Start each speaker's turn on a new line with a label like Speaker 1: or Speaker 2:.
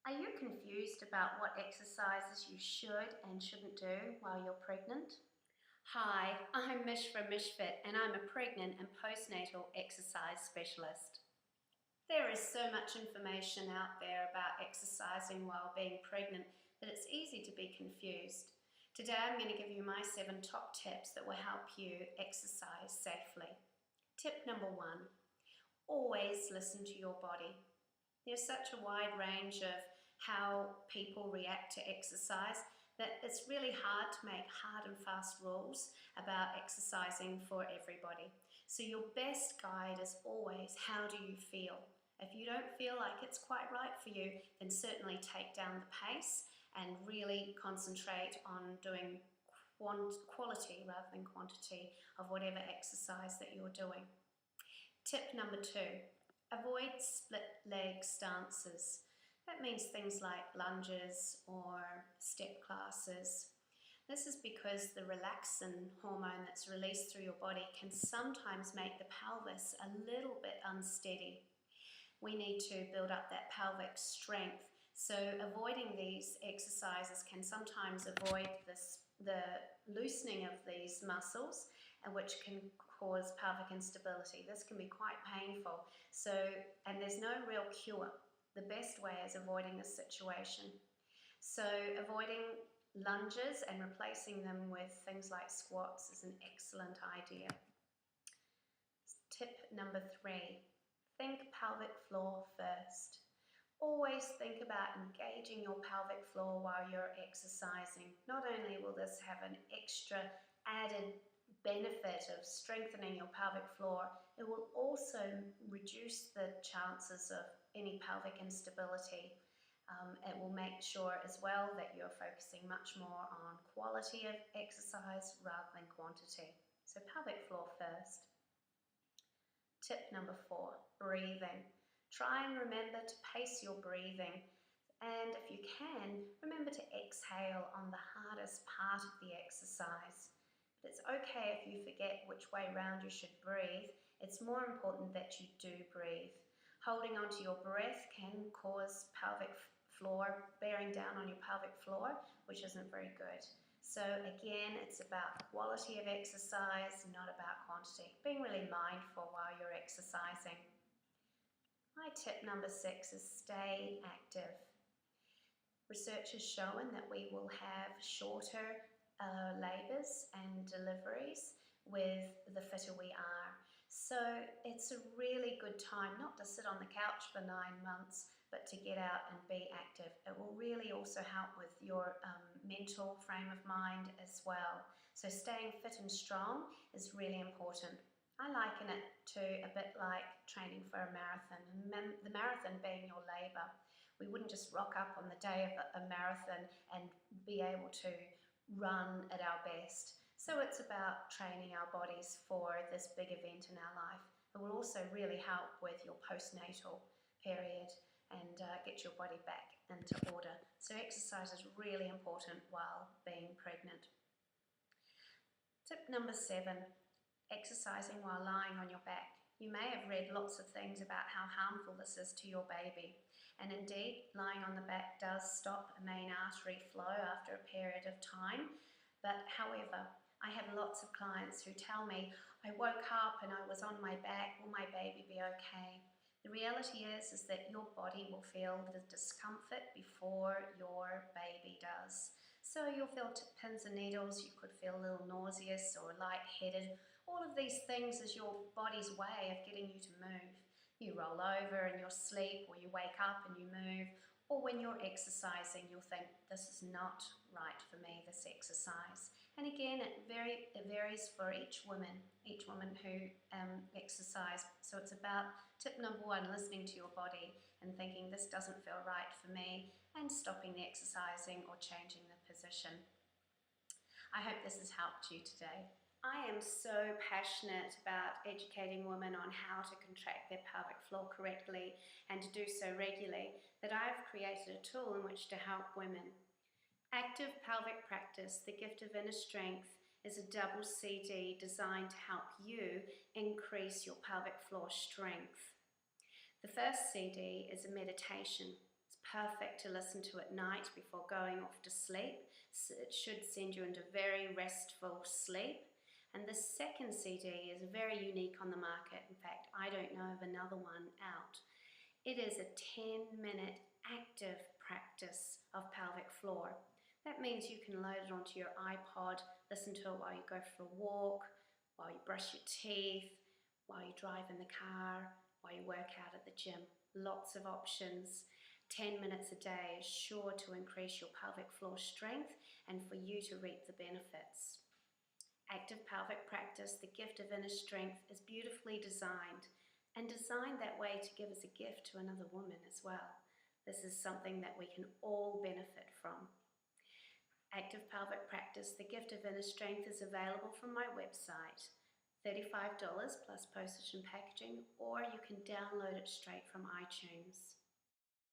Speaker 1: Are you confused about what exercises you should and shouldn't do while you're pregnant? Hi, I'm Mish from Mishfit and I'm a pregnant and postnatal exercise specialist. There is so much information out there about exercising while being pregnant that it's easy to be confused. Today I'm going to give you my 7 top tips that will help you exercise safely. Tip number 1, always listen to your body. There's such a wide range of how people react to exercise that it's really hard to make hard and fast rules about exercising for everybody. So your best guide is always, how do you feel? If you don't feel like it's quite right for you, then certainly take down the pace and really concentrate on doing quality rather than quantity of whatever exercise that you're doing. Tip number 2, avoid split leg stances. That means things like lunges or step classes. This is because the relaxin hormone that's released through your body can sometimes make the pelvis a little bit unsteady. We need to build up that pelvic strength. So avoiding these exercises can sometimes avoid the loosening of these muscles, which can cause pelvic instability. This can be quite painful. And there's no real cure. The best way is avoiding this situation. So avoiding lunges and replacing them with things like squats is an excellent idea. Tip number 3, think pelvic floor first. Always think about engaging your pelvic floor while you're exercising. Not only will this have an extra added benefit of strengthening your pelvic floor, it will also reduce the chances of any pelvic instability. It will make sure as well that you're focusing much more on quality of exercise rather than quantity. So pelvic floor first. Tip number 4, breathing. Try and remember to pace your breathing, and if you can, remember to exhale on the hardest part of the exercise. But it's okay if you forget which way round you should breathe. It's more important that you do breathe. Holding onto your breath can cause pelvic floor, bearing down on your pelvic floor, which isn't very good. So again, it's about quality of exercise, not about quantity. Being really mindful while you're exercising. My tip number 6 is stay active. Research has shown that we will have shorter labours and deliveries with the fitter we are. So it's a really good time not to sit on the couch for 9 months, but to get out and be active. It will really also help with your mental frame of mind as well. So staying fit and strong is really important. I liken it to a bit like training for a marathon, and the marathon being your labour. We wouldn't just rock up on the day of a marathon and be able to run at our best. So it's about training our bodies for this big event in our life. It will also really help with your postnatal period and get your body back into order. So exercise is really important while being pregnant. Tip number 7. Exercising while lying on your back. You may have read lots of things about how harmful this is to your baby, and indeed lying on the back does stop a main artery flow after a period of time. But however, I have lots of clients who tell me, I woke up and I was on my back, will my baby be okay? The reality is that your body will feel the discomfort before your baby does. So you'll feel pins and needles, you could feel a little nauseous or lightheaded. All of these things is your body's way of getting you to move. You roll over in your sleep, or you wake up and you move, or when you're exercising you'll think, this is not right for me, this exercise. And again, it varies for each woman who exercise. So it's about tip number 1, listening to your body and thinking, this doesn't feel right for me, and stopping the exercising or changing the position. I hope this has helped you today. I am so passionate about educating women on how to contract their pelvic floor correctly and to do so regularly that I've created a tool in which to help women. Active Pelvic Practice, The Gift of Inner Strength, is a double CD designed to help you increase your pelvic floor strength. The first CD is a meditation. It's perfect to listen to at night before going off to sleep. So it should send you into very restful sleep. And the second CD is very unique on the market. In fact, I don't know of another one out. It is a 10-minute active practice of pelvic floor. That means you can load it onto your iPod, listen to it while you go for a walk, while you brush your teeth, while you drive in the car, while you work out at the gym. Lots of options. 10 minutes a day is sure to increase your pelvic floor strength and for you to reap the benefits. Active pelvic practice, the gift of inner strength, is beautifully designed and designed that way to give as a gift to another woman as well. This is something that we can all benefit from. Active pelvic practice, the gift of inner strength, is available from my website, $35 plus postage and packaging, or you can download it straight from iTunes.